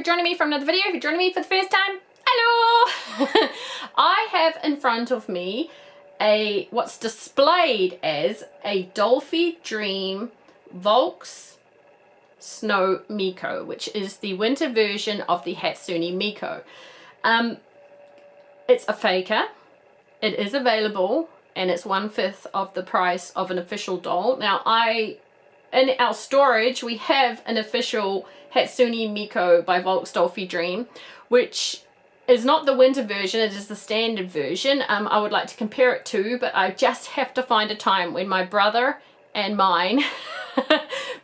for joining me for another video. If you're joining me for the first time, hello! I have in front of me what's displayed as a Dollfie Dream Volks Snow Miku, which is the winter version of the Hatsune Miku. It's a faker. It is available and it's 1/5 of the price of an official doll. Now in our storage we have an official Hatsune Miku by Volks Dollfie Dream, which is not the winter version, it is the standard version. I would like to compare it to, but I just have to find a time when my brother and mine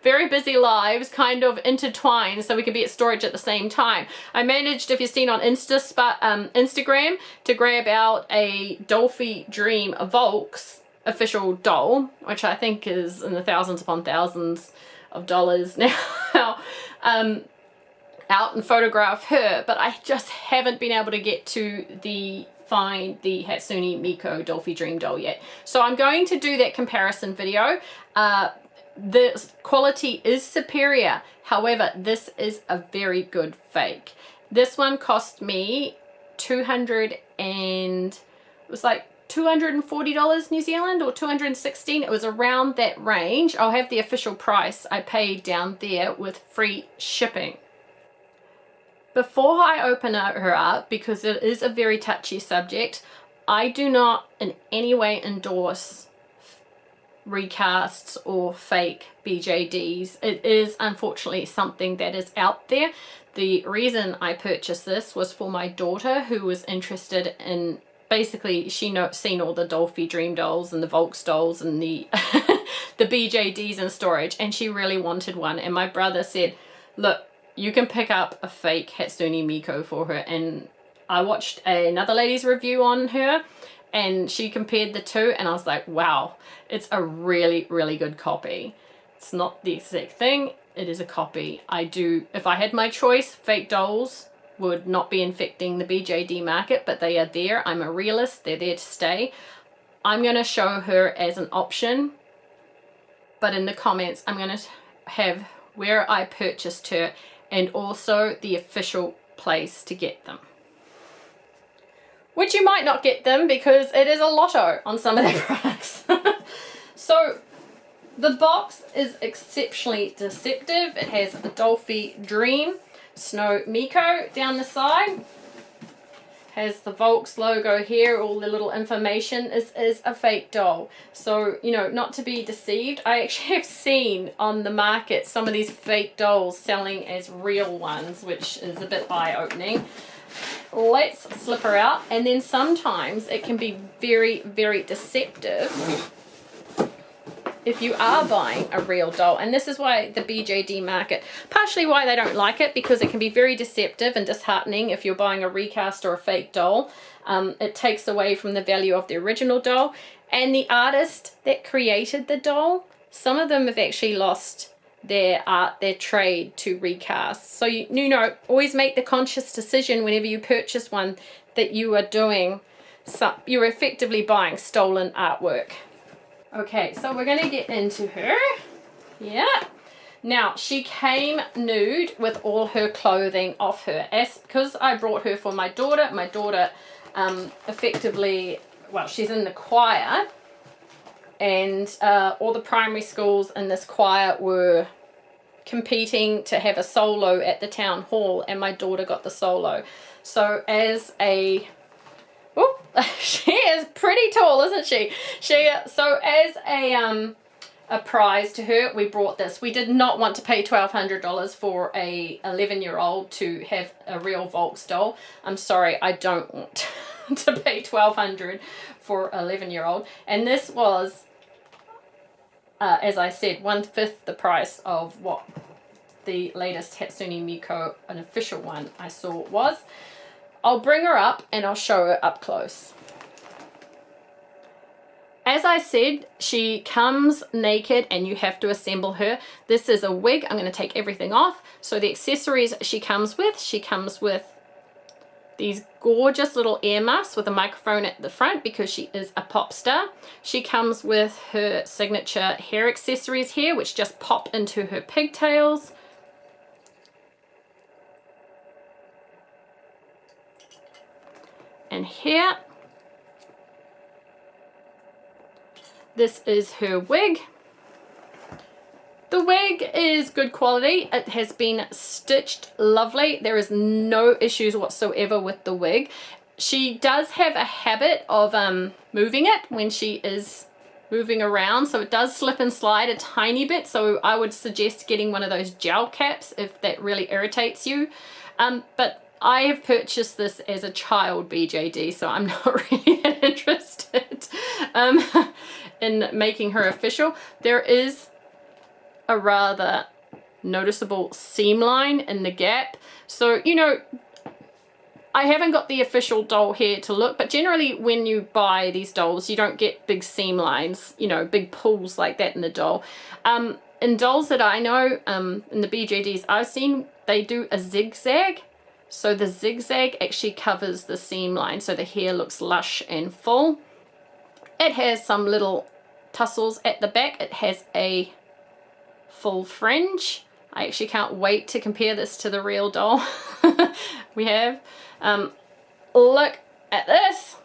very busy lives kind of intertwine so we could be at storage at the same time. I managed, if you've seen on Instagram, to grab out a Dollfie Dream Volks official doll, which I think is in the thousands upon thousands of dollars now, out and photograph her, but I just haven't been able to get to find the Hatsune Miku Dollfie Dream Doll yet. So I'm going to do that comparison video. The quality is superior, however this is a very good fake. This one cost me $240 New Zealand or 216. It was around that range. I'll have the official price I paid down there with free shipping. Before I open her up, because it is a very touchy subject, I do not in any way endorse recasts or fake BJDs. It is unfortunately something that is out there. The reason I purchased this was for my daughter, who was interested in, basically she seen all the Dollfie Dream Dolls and the Volks Dolls and the the BJDs in storage, and she really wanted one, and my brother said, look, you can pick up a fake Hatsune Miku for her. And I watched another lady's review on her and she compared the two, and I was like, wow, it's a really, really good copy. It's not the exact thing, it is a copy. If I had my choice, fake dolls would not be infecting the BJD market, but they are there. I'm a realist, they're there to stay. I'm going to show her as an option, but in the comments I'm going to have where I purchased her and also the official place to get them. Which you might not get them because it is a lotto on some of their products. So the box is exceptionally deceptive. It has a Dollfie Dream Snow Miku down the side. Has the Volks logo here, all the little information. This is a fake doll. So, you know, not to be deceived. I actually have seen on the market some of these fake dolls selling as real ones, which is a bit eye-opening. Let's slip her out, and then sometimes it can be very, very deceptive if you are buying a real doll. And this is why the BJD market, partially why they don't like it, because it can be very deceptive and disheartening if you're buying a recast or a fake doll. It takes away from the value of the original doll. And the artist that created the doll, some of them have actually lost their art, their trade to recast. So you know, always make the conscious decision whenever you purchase one that you are you're effectively buying stolen artwork. Okay, so we're going to get into her. Yeah. Now, she came nude with all her clothing off her. Because I brought her for my daughter effectively, well, she's in the choir, and all the primary schools in this choir were competing to have a solo at the town hall, and my daughter got the solo. So as a... Oh, she is pretty tall, isn't she? So as a prize to her, we brought this. We did not want to pay $1,200 for a 11-year-old to have a real Volks doll. I'm sorry, I don't want to pay $1,200 for an 11-year-old. And this was, as I said, 1/5 the price of what the latest Hatsune Miku, an official one I saw, was. I'll bring her up and I'll show her up close. As I said, she comes naked and you have to assemble her. This is a wig. I'm going to take everything off. So the accessories she comes with these gorgeous little ear muffs with a microphone at the front because she is a pop star. She comes with her signature hair accessories here, which just pop into her pigtails. And here, this is her wig. The wig is good quality. It has been stitched lovely. There is no issues whatsoever with the wig. She does have a habit of moving it when she is moving around, so it does slip and slide a tiny bit, so I would suggest getting one of those gel caps if that really irritates you. But I have purchased this as a child BJD, so I'm not really that interested in making her official. There is a rather noticeable seam line in the gap, so you know, I haven't got the official doll here to look, but generally when you buy these dolls you don't get big seam lines, you know, big pulls like that in the doll. In dolls that I know, in the BJDs I've seen, they do a zigzag, so the zigzag actually covers the seam line so the hair looks lush and full. It has some little tussles at the back. It has a full fringe. I actually can't wait to compare this to the real doll we have. Look at this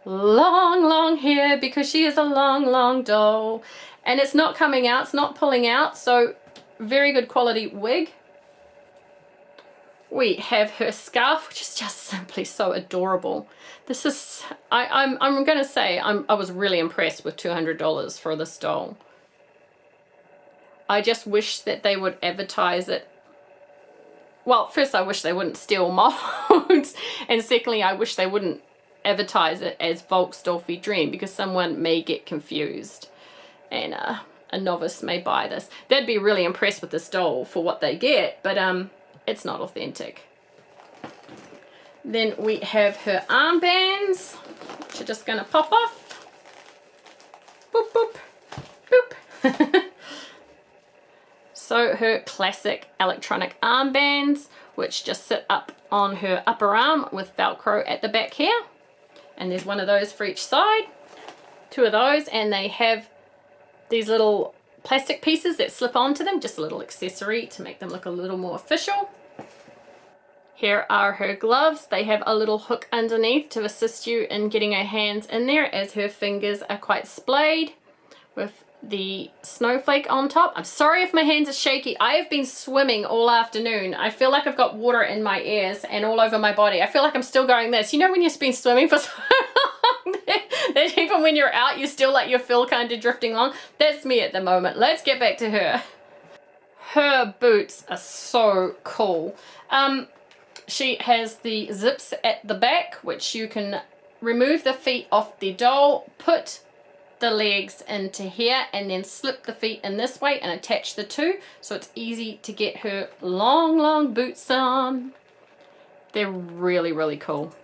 long hair, because she is a long doll, and it's not coming out, it's not pulling out, so very good quality wig. We have her scarf, which is just simply so adorable. This is, I'm gonna say I was really impressed with $200 for this doll. I just wish that they would advertise it. Well, first I wish they wouldn't steal molds, and secondly I wish they wouldn't advertise it as Volks Dollfie Dream, because someone may get confused and a novice may buy this. They'd be really impressed with this doll for what they get, but it's not authentic. Then we have her armbands, which are just gonna pop off. Boop, boop, boop. So her classic electronic armbands, which just sit up on her upper arm with Velcro at the back here. And there's one of those for each side, two of those, and they have these little plastic pieces that slip onto them, just a little accessory to make them look a little more official. Here are her gloves. They have a little hook underneath to assist you in getting her hands in there, as her fingers are quite splayed with the snowflake on top. I'm sorry if my hands are shaky. I have been swimming all afternoon. I feel like I've got water in my ears and all over my body. I feel like I'm still going this. You know when you've been swimming for so long that even when you're out you still like you feel kind of drifting along? That's me at the moment. Let's get back to her. Her boots are so cool. She has the zips at the back, which you can remove the feet off the doll, put the legs into here, and then slip the feet in this way and attach the two, so it's easy to get her long boots on. They're really cool.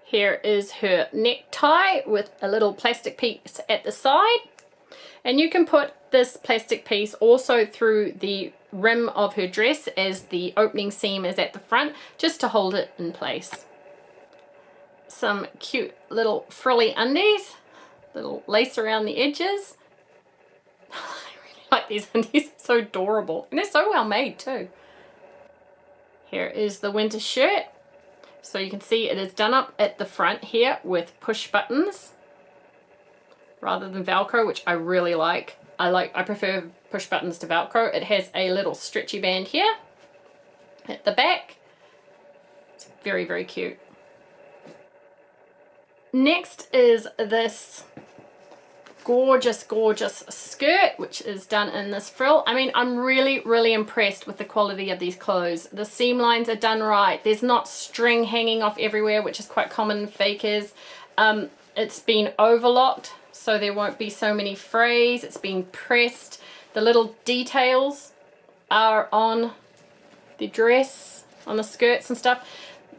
Here is her necktie with a little plastic piece at the side, and you can put this plastic piece also through the rim of her dress, as the opening seam is at the front, just to hold it in place. Some cute little frilly undies, little lace around the edges. I really like these undies, so adorable, and they're so well made too. Here is the winter shirt, so you can see it is done up at the front here with push buttons rather than Velcro, which I really like. I prefer push buttons to Velcro. It has a little stretchy band here at the back. It's very cute. Next is this gorgeous skirt, which is done in this frill. I mean, I'm really impressed with the quality of these clothes. The seam lines are done right. There's not string hanging off everywhere, which is quite common in fakers. It's been overlocked, so there won't be so many frays. It's been pressed. The little details are on the dress, on the skirts and stuff.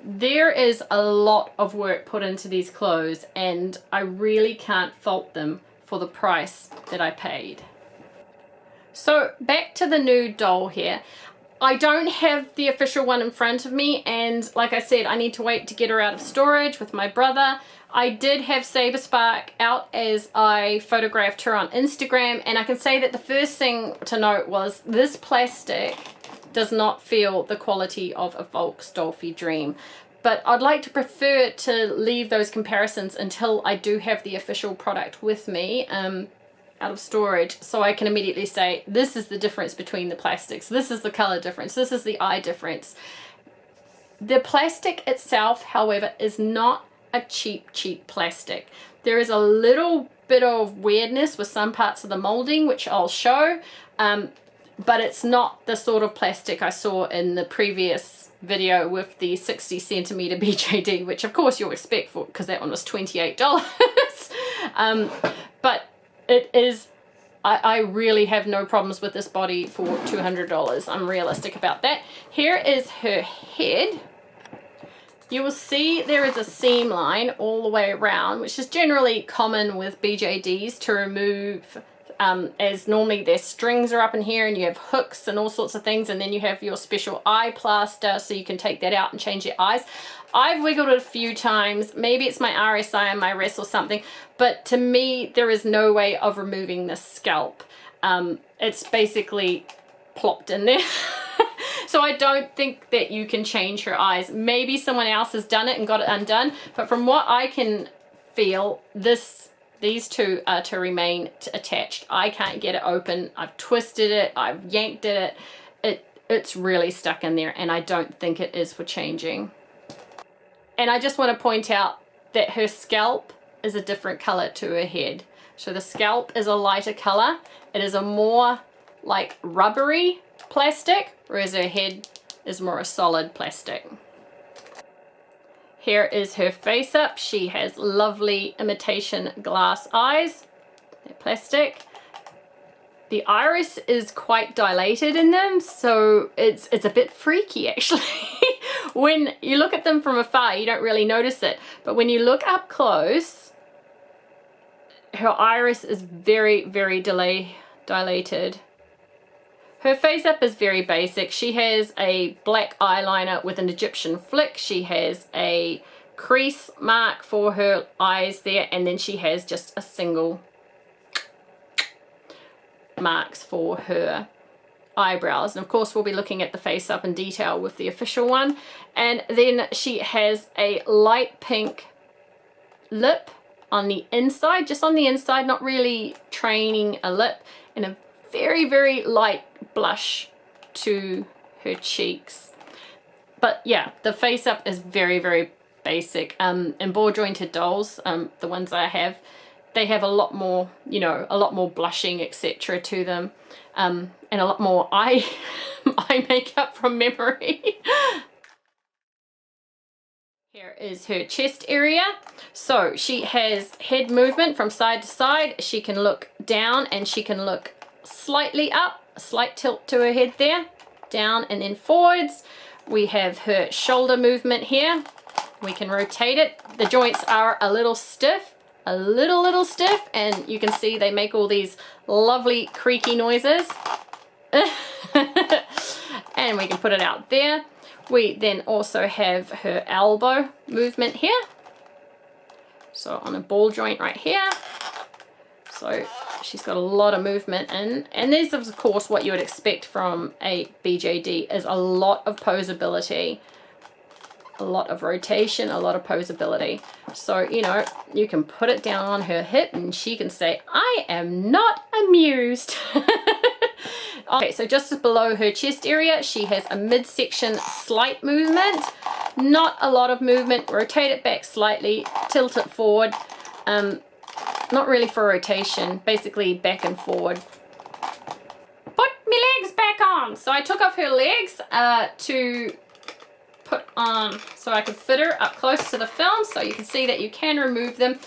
There is a lot of work put into these clothes, and I really can't fault them for the price that I paid. So back to the new doll here. I don't have the official one in front of me, and like I said, I need to wait to get her out of storage with my brother. I did have Saber Spark out as I photographed her on Instagram, and I can say that the first thing to note was this plastic does not feel the quality of a Volks Dollfie Dream. but I'd like to prefer to leave those comparisons until I do have the official product with me out of storage, so I can immediately say, this is the difference between the plastics, this is the color difference, this is the eye difference. The plastic itself, however, is not a cheap plastic. There is a little bit of weirdness with some parts of the molding, which I'll show, but it's not the sort of plastic I saw in the previous video with the 60 centimeter BJD, which of course you'll expect for, because that one was $28. But it is, I really have no problems with this body for $200. I'm realistic about that. Here is her head. You will see there is a seam line all the way around, which is generally common with BJDs to remove, as normally their strings are up in here and you have hooks and all sorts of things, and then you have your special eye plaster so you can take that out and change your eyes. I've wiggled it a few times, maybe it's my RSI and my wrist or something, but to me there is no way of removing the scalp. It's basically plopped in there. So I don't think that you can change her eyes. Maybe someone else has done it and got it undone, but from what I can feel, these two are to remain attached. I can't get it open. I've twisted it, I've yanked it, it's really stuck in there, and I don't think it is for changing. And I just want to point out that her scalp is a different color to her head. So the scalp is a lighter color. It is a more like rubbery plastic, whereas her head is more a solid plastic. Here is her face up. She has lovely imitation glass eyes. They're plastic. The iris is quite dilated in them, so it's a bit freaky actually. When you look at them from afar, you don't really notice it, but when you look up close, her iris is very, very dilated. Her face up is very basic. She has a black eyeliner with an Egyptian flick. She has a crease mark for her eyes there, and then she has just a single marks for her eyebrows. And of course we'll be looking at the face up in detail with the official one. And then she has a light pink lip on the inside, just on the inside, not really training a lip, and a very, very light blush to her cheeks. But yeah, the face up is very, very basic. And ball jointed dolls, the ones I have, they have a lot more, you know, a lot more blushing, etc. to them, and a lot more eye makeup from memory. Here is her chest area. So she has head movement from side to side. She can look down and she can look slightly up, a slight tilt to her head there, down and then forwards. We have her shoulder movement here. We can rotate it. The joints are a little stiff, a little stiff, and you can see they make all these lovely creaky noises. And we can put it out there. We then also have her elbow movement here. So on a ball joint right here. So she's got a lot of movement in, and this is of course what you would expect from a BJD, is a lot of posability, a lot of rotation, a lot of posability. So, you know, you can put it down on her hip and she can say, I am not amused. Okay, so just below her chest area, she has a midsection slight movement, not a lot of movement. Rotate it back slightly, tilt it forward. Not really for rotation, basically back and forward. Put my legs back on. So I took off her legs to put on, so I could fit her up close to the film, so you can see that you can remove them.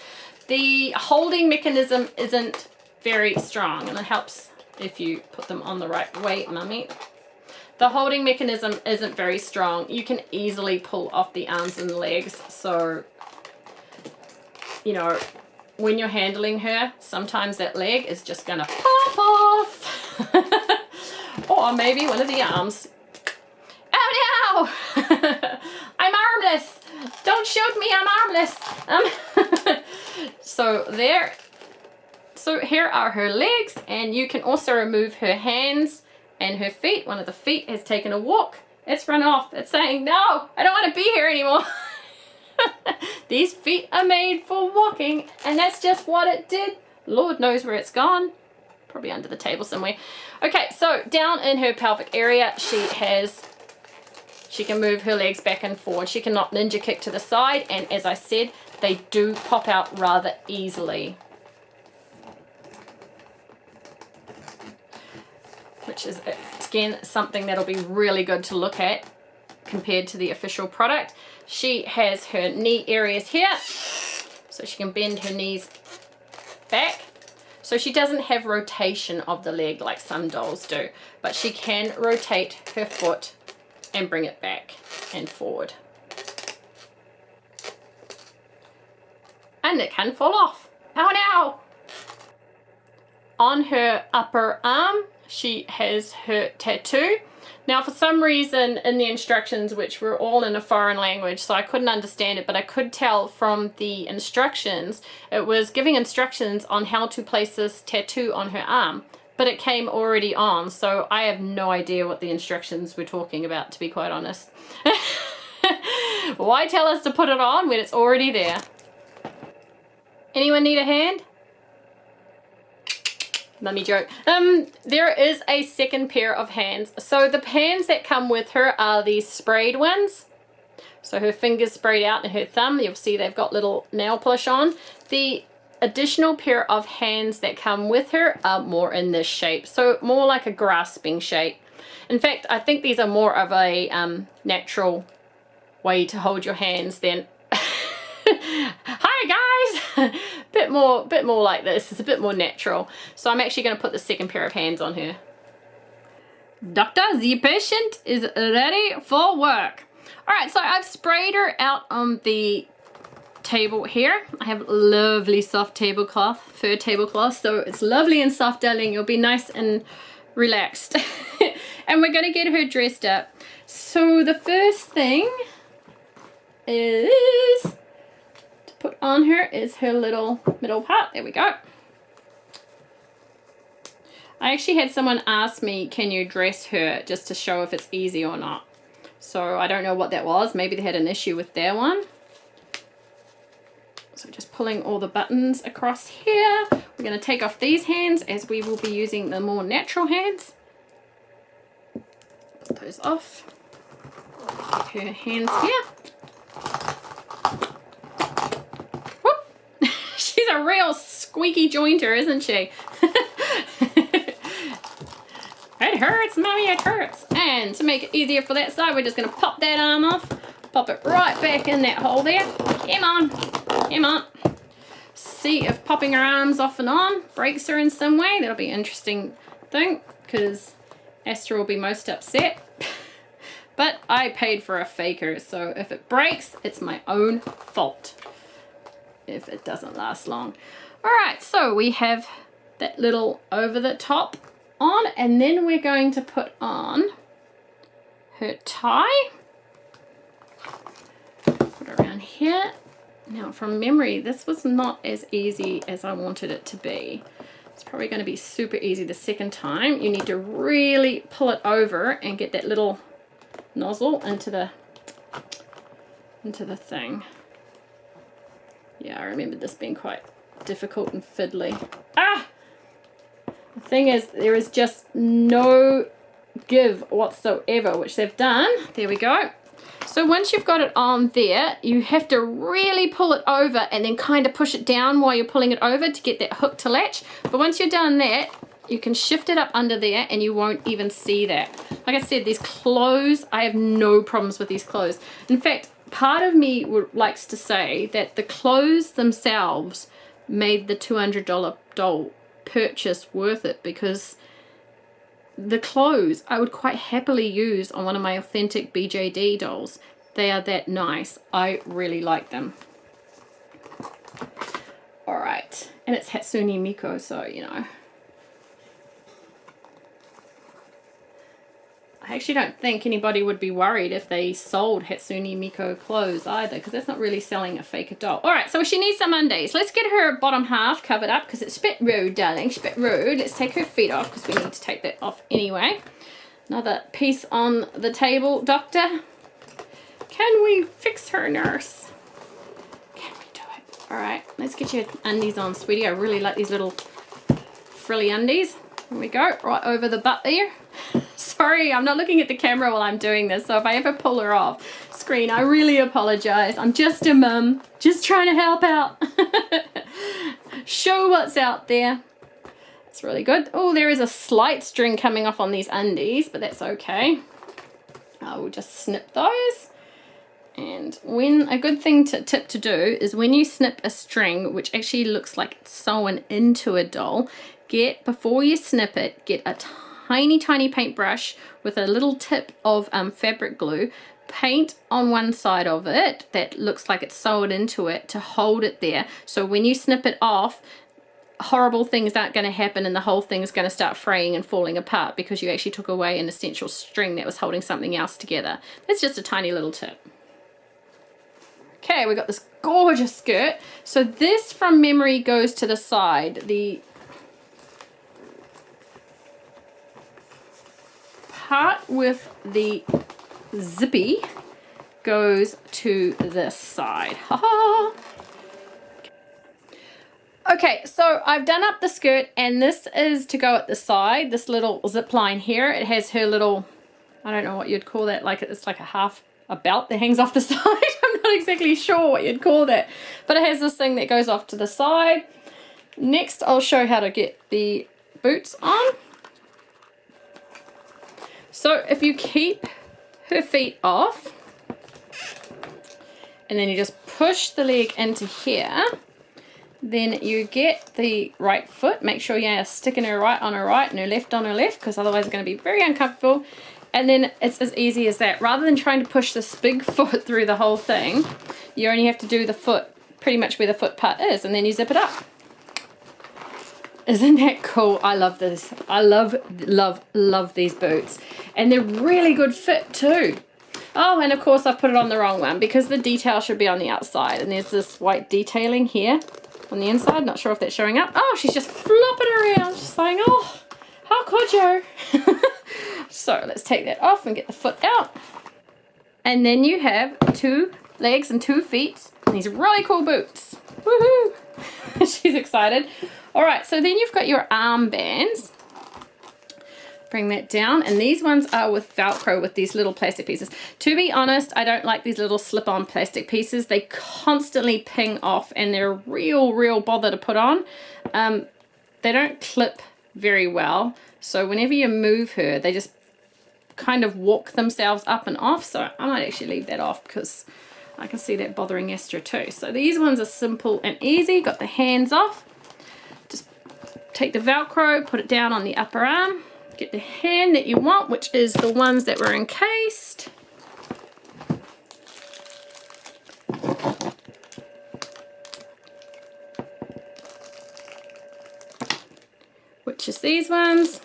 The holding mechanism isn't very strong, and it helps if you put them on the right way, mummy. The holding mechanism isn't very strong. You can easily pull off the arms and legs, so, you know, when you're handling her, sometimes that leg is just gonna pop off. Or maybe one of the arms. Oh no! I'm armless! Don't shoot me, I'm armless! So there. So here are her legs, and you can also remove her hands and her feet. One of the feet has taken a walk. It's run off. It's saying, no, I don't want to be here anymore. These feet are made for walking, and that's just what it did. Lord knows where it's gone. Probably under the table somewhere. Okay, so down in her pelvic area, she can move her legs back and forward. She cannot ninja kick to the side, and as I said, they do pop out rather easily. Which is, again, something that'll be really good to look at compared to the official product. She has her knee areas here, so she can bend her knees back. So she doesn't have rotation of the leg like some dolls do, but she can rotate her foot and bring it back and forward. And it can fall off. Ow, now! On her upper arm, she has her tattoo. Now, for some reason in the instructions, which were all in a foreign language, so I couldn't understand it, but I could tell from the instructions, it was giving instructions on how to place this tattoo on her arm, but it came already on, so I have no idea what the instructions were talking about, to be quite honest. Why tell us to put it on when it's already there? Anyone need a hand? Let me joke. There is a second pair of hands. So the hands that come with her are these sprayed ones. So her fingers sprayed out and her thumb. You'll see they've got little nail polish on. The additional pair of hands that come with her are more in this shape. So more like a grasping shape. In fact, I think these are more of a natural way to hold your hands than... Hi guys! bit more like this. It's a bit more natural. So I'm actually going to put the second pair of hands on her. Doctor, the patient is ready for work. Alright, so I've sprayed her out on the table here. I have lovely soft tablecloth, fur tablecloth, so it's lovely and soft, darling. You'll be nice and relaxed. And we're going to get her dressed up. So the first thing is... put on her is her little middle part. There we go. I actually had someone ask me, can you dress her, just to show if it's easy or not. So I don't know what that was. Maybe they had an issue with their one. So just pulling all the buttons across here. We're going to take off these hands as we will be using the more natural hands. Put those off. Her hands here. She's a real squeaky jointer, isn't she? It hurts, mommy, it hurts. And to make it easier for that side, we're just going to pop that arm off. Pop it right back in that hole there. Come on. Come on. See if popping her arms off and on breaks her in some way. That'll be an interesting thing, because Astra will be most upset. But I paid for a faker, so if it breaks, it's my own fault. If it doesn't last long. Alright, so we have that little over the top on, and then we're going to put on her tie. Put it around here. Now from memory, this was not as easy as I wanted it to be. It's probably going to be super easy the second time. You need to really pull it over and get that little nozzle into the thing. Yeah, I remember this being quite difficult and fiddly. Ah! The thing is, there is just no give whatsoever, which they've done. There we go. So once you've got it on there, you have to really pull it over and then kind of push it down while you're pulling it over to get that hook to latch. But once you're done that, you can shift it up under there and you won't even see that. Like I said, these clothes, I have no problems with these clothes. In fact, part of me likes to say that the clothes themselves made the $200 doll purchase worth it, because the clothes I would quite happily use on one of my authentic BJD dolls. They are that nice. I really like them. Alright, and it's Hatsune Miku, so you know. I actually don't think anybody would be worried if they sold Hatsune Miku clothes either, because that's not really selling a fake doll. Alright, so she needs some undies. Let's get her bottom half covered up, because it's a bit rude, darling. It's a bit rude. Let's take her feet off, because we need to take that off anyway. Another piece on the table, doctor. Can we fix her, nurse? All right, let's get your undies on, sweetie. I really like these little frilly undies. Here we go, right over the butt there. Sorry, I'm not looking at the camera while I'm doing this, so if I ever pull her off screen, I really apologize. I'm just a mum, just trying to help out. Show what's out there. It's really good. Oh, there is a slight string coming off on these undies, but that's okay. I will just snip those. And when a good tip to do is when you snip a string, which actually looks like it's sewn into a doll, before you snip it, get a tiny paintbrush with a little tip of fabric glue, paint on one side of it that looks like it's sewn into it to hold it there. So when you snip it off, horrible things aren't going to happen and the whole thing is going to start fraying and falling apart because you actually took away an essential string that was holding something else together. That's just a tiny little tip. Okay, we got this gorgeous skirt. So this from memory goes to the side. The part with the zippy goes to this side. Ha ha! Okay, so I've done up the skirt and this is to go at the side, this little zip line here. It has her little, I don't know what you'd call that, like it's like a belt that hangs off the side. I'm not exactly sure what you'd call that, but it has this thing that goes off to the side. Next, I'll show how to get the boots on. So if you keep her feet off, and then you just push the leg into here, then you get the right foot. Make sure you're sticking her right on her right and her left on her left, because otherwise it's going to be very uncomfortable. And then it's as easy as that. Rather than trying to push this big foot through the whole thing, you only have to do the foot pretty much where the foot part is, and then you zip it up. Isn't that cool? I love this. I love these boots. And they're really good fit too. Oh, and of course I've put it on the wrong one because the detail should be on the outside. And there's this white detailing here on the inside. Not sure if that's showing up. Oh, she's just flopping around. She's saying, oh, how could you? So let's take that off and get the foot out. And then you have 2 legs and 2 feet and these really cool boots. Woohoo! She's excited. All right, so then you've got your armbands. Bring that down, and these ones are with Velcro with these little plastic pieces. To be honest, I don't like these little slip-on plastic pieces. They constantly ping off and they're a real bother to put on. They don't clip very well, so whenever you move her, they just kind of walk themselves up and off. So I might actually leave that off because I can see that bothering Esther too. So these ones are simple and easy. Got the hands off. Just take the Velcro, put it down on the upper arm. Get the hand that you want, which is the ones that were encased. Which is these ones.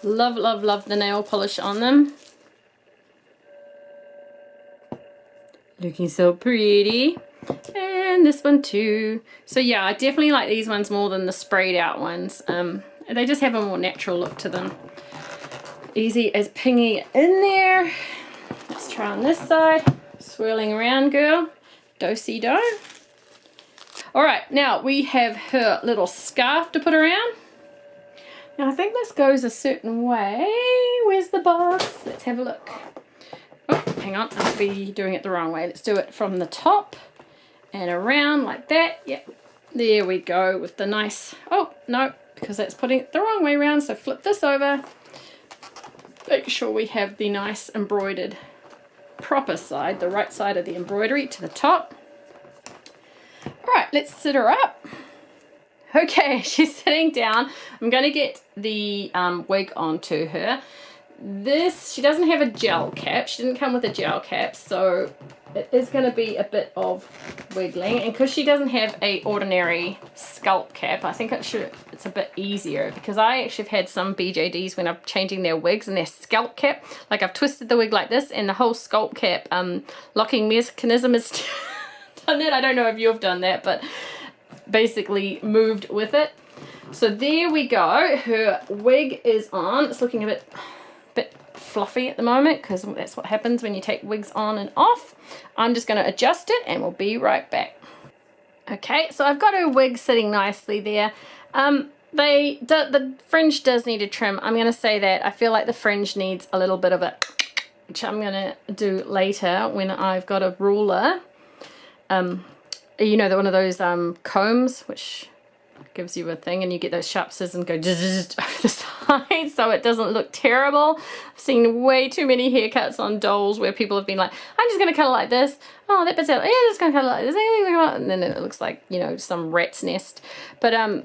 Love the nail polish on them. Looking so pretty. And this one too. So yeah, I definitely like these ones more than the sprayed out ones. They just have a more natural look to them. Easy as pinging it in there. Let's try on this side. Swirling around, girl. Do-si-do. All right, now we have her little scarf to put around. Now I think this goes a certain way. Where's the box? Let's have a look. Oh, hang on, I'll be doing it the wrong way. Let's do it from the top and around like that. Yep, there we go with the nice, oh no, because that's putting it the wrong way around. So flip this over. Make sure we have the nice embroidered proper side, the right side of the embroidery to the top. All right, let's sit her up. Okay, she's sitting down. I'm going to get the wig onto her. She doesn't have a gel cap. She didn't come with a gel cap, so it is going to be a bit of wiggling. And because she doesn't have a ordinary scalp cap, I think it's a bit easier, because I actually have had some BJDs when I'm changing their wigs and their scalp cap, like I've twisted the wig like this and the whole scalp cap locking mechanism is done that. I don't know if you've done that, but basically moved with it. So there we go. Her wig is on. It's looking a bit fluffy at the moment because that's what happens when you take wigs on and off. I'm just going to adjust it and we'll be right back. Okay, so I've got her wig sitting nicely there. The fringe does need a trim. I'm going to say that. I feel like the fringe needs a little bit of a, which I'm going to do later when I've got a ruler. You know, one of those combs, which gives you a thing, and you get those sharp scissors and go over the side so it doesn't look terrible. I've seen way too many haircuts on dolls where people have been like, I'm just going to cut it like this. Oh, that bit's out. Yeah, I'm just going to cut it like this. And then it looks like, you know, some rat's nest. But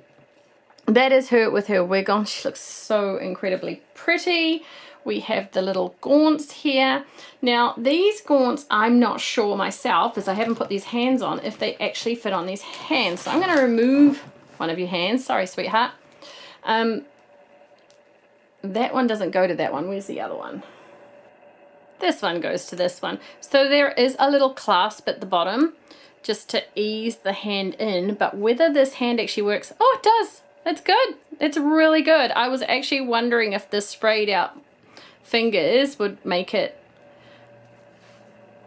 that is her with her wig on. She looks so incredibly pretty. We have the little gaunts here. Now, these gaunts, I'm not sure myself, as I haven't put these hands on, if they actually fit on these hands. So I'm going to remove one of your hands. Sorry, sweetheart. That one doesn't go to that one. Where's the other one? This one goes to this one. So there is a little clasp at the bottom just to ease the hand in. But whether this hand actually works, oh, it does. It's good. It's really good. I was actually wondering if the sprayed out fingers would make it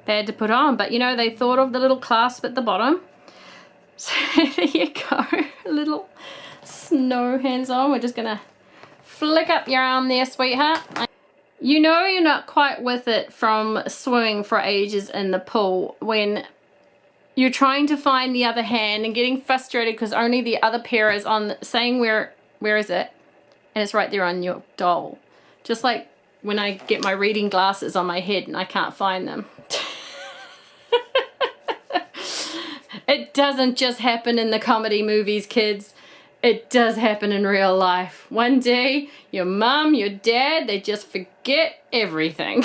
bad to put on, but you know, they thought of the little clasp at the bottom. So there you go, little snow hands on. We're just gonna flick up your arm there, sweetheart. You know you're not quite with it from swimming for ages in the pool when you're trying to find the other hand and getting frustrated because only the other pair is on, saying where is it, and it's right there on your doll. Just like when I get my reading glasses on my head and I can't find them. It doesn't just happen in the comedy movies, kids. It does happen in real life. One day, your mom, your dad, they just forget everything.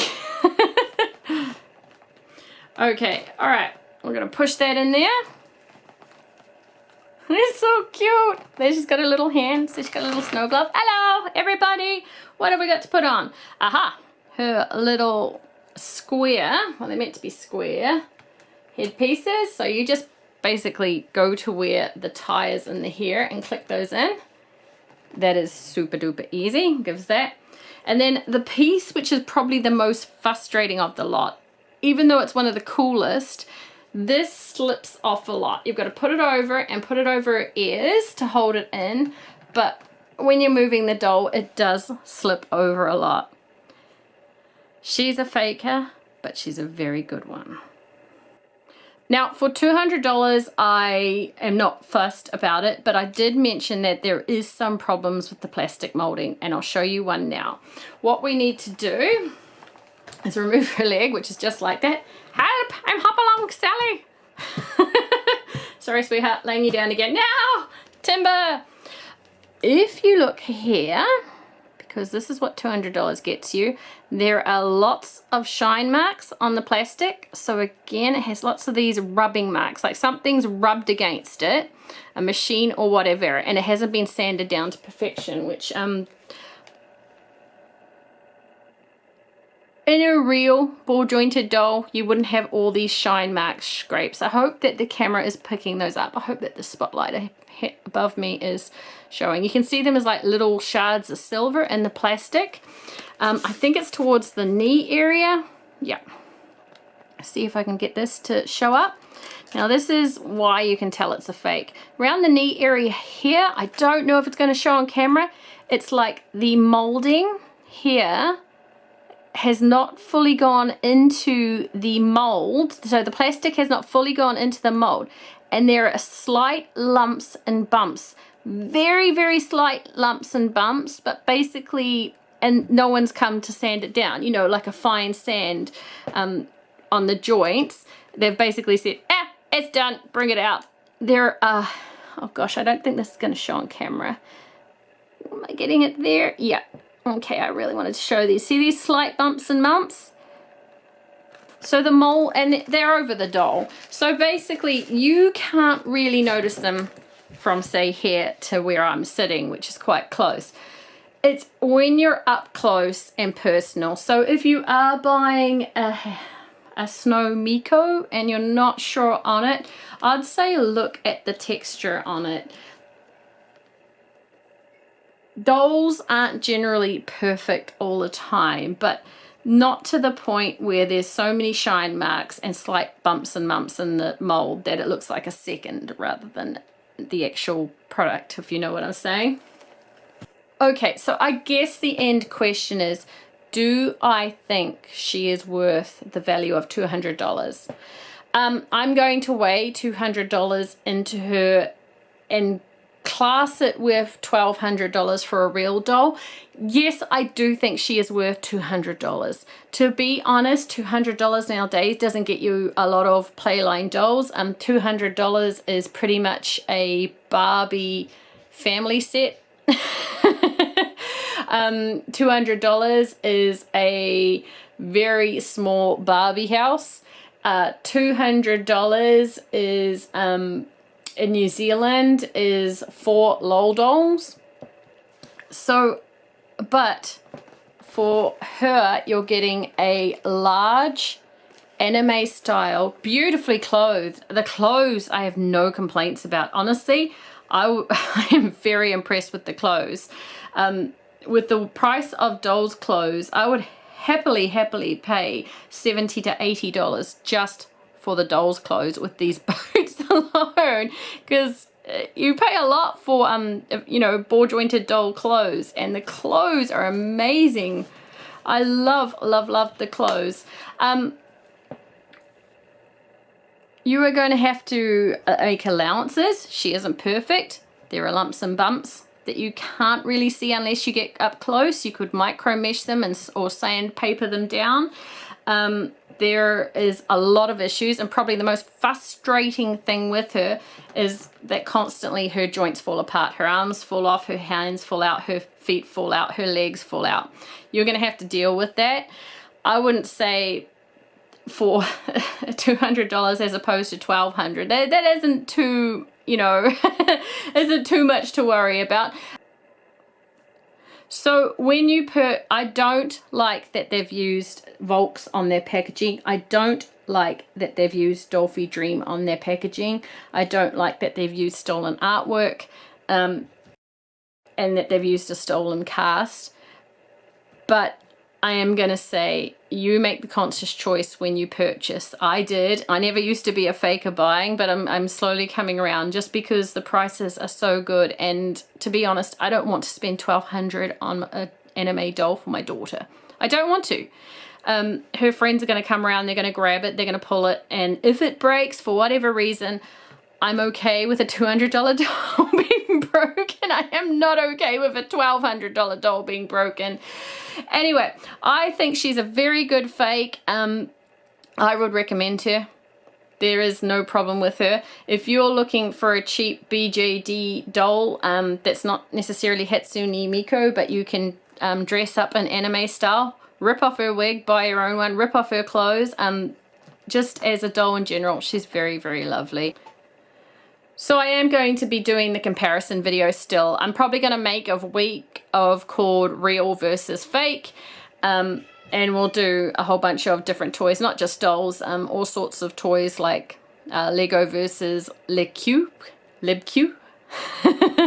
Okay, all right. We're gonna push that in there. It's so cute. There's just got a little hand. So she's got a little snow glove. Hello, everybody. What have we got to put on? Aha, her little square, well, they're meant to be square head pieces. So you just basically go to where the tie is in the hair and click those in. That is super duper easy, gives that. And then the piece, which is probably the most frustrating of the lot, even though it's one of the coolest, this slips off a lot. You've got to put it over and put it over her ears to hold it in, but when you're moving the doll, it does slip over a lot. She's a faker, but she's a very good one. Now, for $200, I am not fussed about it, but I did mention that there is some problems with the plastic molding, and I'll show you one now. What we need to do is remove her leg, which is just like that. Help! I'm hop along, Sally! Sorry, sweetheart, laying you down again. Now! Timber! If you look here, because this is what $200 gets you, there are lots of shine marks on the plastic. So again, it has lots of these rubbing marks, like something's rubbed against it, a machine or whatever, and it hasn't been sanded down to perfection, which in a real ball jointed doll, you wouldn't have all these shine marks, scrapes. I hope that the camera is picking those up. I hope that the spotlight above me is showing. You can see them as like little shards of silver in the plastic. I think it's towards the knee area. Yeah. See if I can get this to show up. Now this is why you can tell it's a fake. Around the knee area here, I don't know if it's going to show on camera. It's like the molding here has not fully gone into the mold. So the plastic has not fully gone into the mold. And there are slight lumps and bumps. Very, very slight lumps and bumps, but basically, and no one's come to sand it down, you know, like a fine sand on the joints. They've basically said, it's done, bring it out. There are, oh gosh, I don't think this is going to show on camera. Am I getting it there? Yeah. Okay, I really wanted to show these. See these slight bumps and bumps? So the mold, and they're over the doll. So basically, you can't really notice them from, say, here to where I'm sitting, which is quite close. It's when you're up close and personal. So if you are buying a Snow Miku and you're not sure on it, I'd say look at the texture on it. dolls aren't generally perfect all the time, but not to the point where there's so many shine marks and slight bumps and bumps in the mold that it looks like a second rather than the actual product, if you know what I'm saying. Okay, so I guess the end question is, do I think she is worth the value of $200? I'm going to weigh $200 into her and class it with $1,200 for a real doll. Yes, I do think she is worth $200. To be honest, $200 nowadays doesn't get you a lot of Playline dolls. $200 is pretty much a Barbie family set. $200 is a very small Barbie house. $200 is in New Zealand is 4 LOL dolls. So, but for her, you're getting a large anime style, beautifully clothed. The clothes I have no complaints about. Honestly, I am very impressed with the clothes. With the price of dolls' clothes, I would happily pay $70 to $80 just for the dolls' clothes with these boots alone, because you pay a lot for you know, ball jointed doll clothes, and the clothes are amazing. I love the clothes. You are going to have to make allowances. She isn't perfect. There are lumps and bumps that you can't really see unless you get up close. You could micro mesh them or sandpaper them down. There is a lot of issues, and probably the most frustrating thing with her is that constantly her joints fall apart. Her arms fall off, her hands fall out, her feet fall out, her legs fall out. You're going to have to deal with that. I wouldn't say for $200 as opposed to $1,200. That isn't too, you know, isn't too much to worry about. So when you I don't like that they've used Volks on their packaging. I don't like that they've used Dollfie Dream on their packaging. I don't like that they've used stolen artwork, and that they've used a stolen cast. But I am going to say, you make the conscious choice when you purchase. I did. I never used to be a faker buying, but I'm slowly coming around just because the prices are so good. And to be honest, I don't want to spend $1,200 on an anime doll for my daughter. I don't want to. Her friends are going to come around, they're going to grab it, they're going to pull it, and if it breaks for whatever reason, I'm okay with a $200 doll being broken. I am not okay with a $1,200 doll being broken. Anyway, I think she's a very good fake. I would recommend her. There is no problem with her. If you're looking for a cheap BJD doll that's not necessarily Hatsune Miku, but you can dress up in anime style, rip off her wig, buy your own one, rip off her clothes. Just as a doll in general, she's very, very lovely. So I am going to be doing the comparison video still. I'm probably going to make a week of called real versus fake. And we'll do a whole bunch of different toys, not just dolls, all sorts of toys like Lego versus LibQ.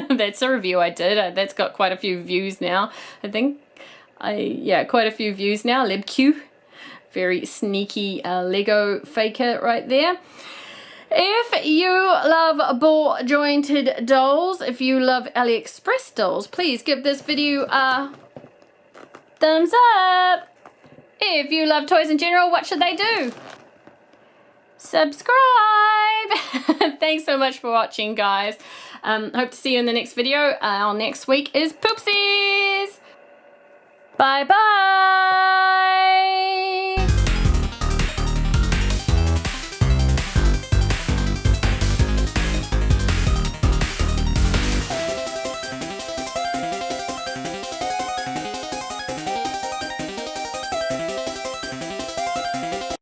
That's a review I did. That's got quite a few views now, I think. Yeah, quite a few views now. LibQ. Very sneaky Lego faker right there. If you love ball jointed dolls, if you love Aliexpress dolls, please give this video a thumbs up. If you love toys in general, what should they do? Subscribe. Thanks so much for watching, guys. Hope to see you in the next video. Our next week is Poopsies. Bye bye.